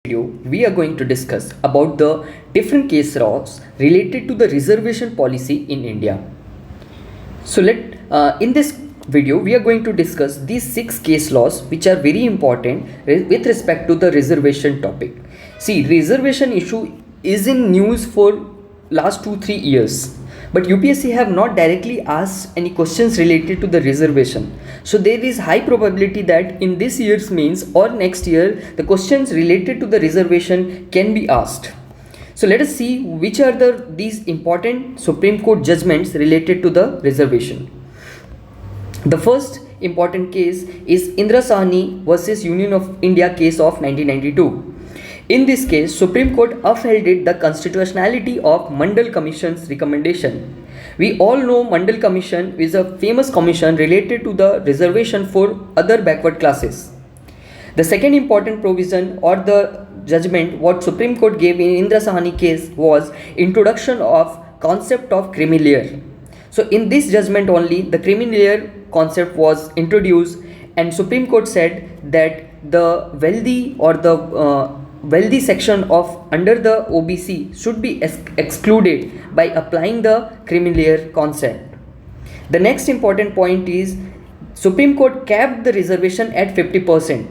video, we are going to discuss about the different case laws related to the reservation policy in India. So in this video we are going to discuss these 6 case laws which are very important with respect to the reservation topic. See, reservation issue is in news for last 2-3 years, but UPSC have not directly asked any questions related to the reservation. So there is high probability that in this year's mains or next year the questions related to the reservation can be asked. So let us see which are these important Supreme Court judgments related to the reservation. The first important case is Indra Sahni versus Union of India case of 1992. In this case, Supreme Court upheld the constitutionality of Mandal Commission's recommendation. We all know Mandal Commission is a famous commission related to the reservation for other backward classes. The second important provision or the judgment what Supreme Court gave in Indra Sahni case was introduction of concept of creamy layer. So in this judgment only the creamy layer concept was introduced, and Supreme Court said that the wealthy or the wealthy section of under the OBC should be excluded by applying the creamy layer concept. The next important point is Supreme Court capped the reservation at 50%.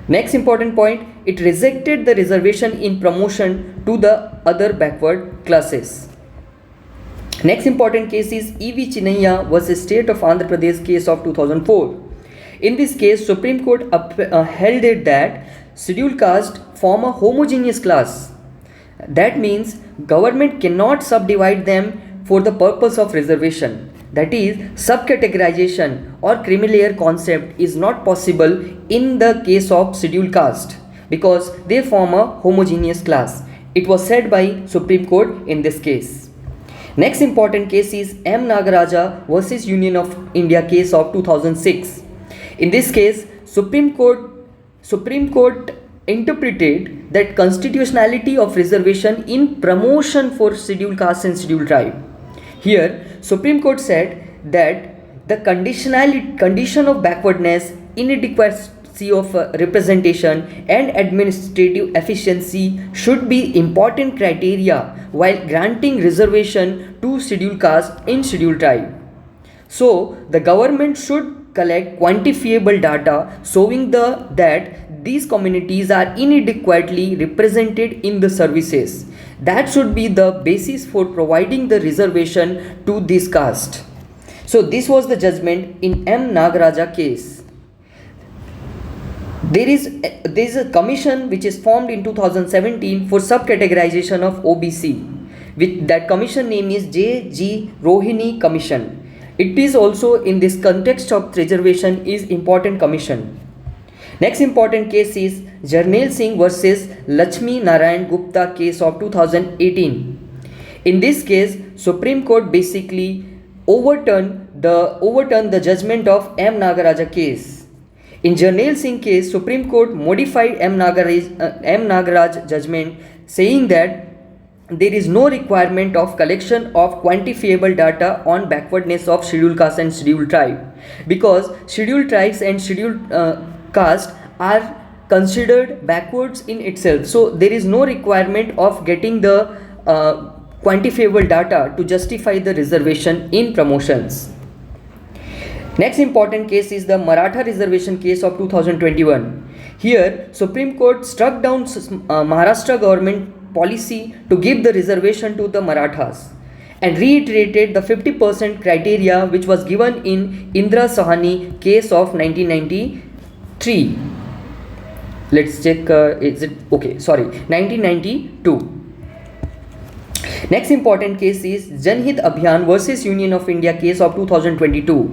Next important point, it rejected the reservation in promotion to the other backward classes. Next important case is E.V. Chinnaiya versus State of Andhra Pradesh case of 2004. In this case, Supreme Court held it that scheduled caste form a homogeneous class. That means government cannot subdivide them for the purpose of reservation. That is, subcategorization or creamy layer concept is not possible in the case of scheduled caste because they form a homogeneous class. It was said by Supreme Court in this case. Next important case is M. Nagaraja versus Union of India case of 2006. In this case, Supreme Court interpreted that constitutionality of reservation in promotion for scheduled caste and scheduled tribe. Here, Supreme Court said that the condition of backwardness, inadequacy of representation and administrative efficiency should be important criteria while granting reservation to scheduled caste in scheduled tribe. So, the government should collect quantifiable data showing that these communities are inadequately represented in the services. That should be the basis for providing the reservation to this caste. So this was the judgment in M. Nagaraja case. There is a commission which is formed in 2017 for subcategorization of OBC. With that commission name is J.G. Rohini Commission. It is also in this context of reservation is important commission. Next important case is Jarnail Singh versus Lakshmi Narayan Gupta case of 2018. In this case, Supreme Court basically overturned the judgment of M. Nagaraja case. In Jarnail Singh case, Supreme Court modified M. Nagaraj judgment saying that there is no requirement of collection of quantifiable data on backwardness of scheduled caste and scheduled tribe because scheduled tribes and scheduled caste are considered backwards in itself. So there is no requirement of getting the quantifiable data to justify the reservation in promotions. Next important case is the Maratha reservation case of 2021. Here, Supreme Court struck down Maharashtra government policy to give the reservation to the Marathas and reiterated the 50% criteria which was given in Indra Sahni case of 1993. Let's check, 1992. Next important case is Janhit Abhiyan versus Union of India case of 2022.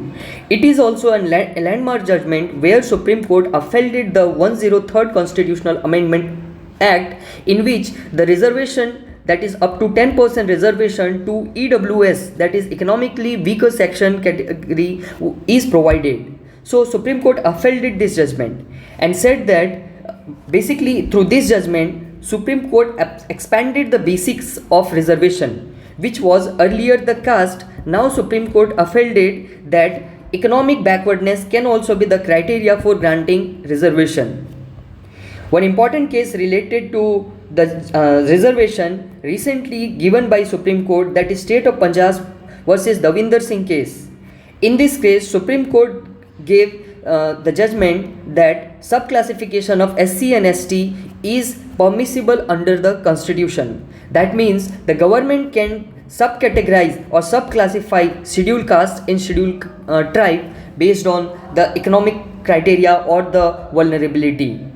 It is also a landmark judgment where Supreme Court upheld the 103rd Constitutional Amendment Act in which the reservation that is up to 10% reservation to EWS, that is economically weaker section category, is provided. So Supreme Court upheld this judgment and said that basically through this judgment Supreme Court expanded the basics of reservation which was earlier the caste. Now Supreme Court upheld that economic backwardness can also be the criteria for granting reservation. One important case related to the reservation recently given by Supreme Court, that is State of Punjab versus Davinder Singh case. In this case, Supreme Court gave the judgment that subclassification of SC and ST is permissible under the constitution. That means the government can subcategorize or subclassify scheduled caste in scheduled tribe based on the economic criteria or the vulnerability.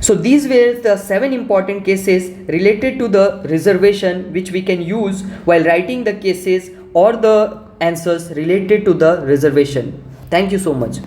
So these were the 7 important cases related to the reservation which we can use while writing the cases or the answers related to the reservation. Thank you so much.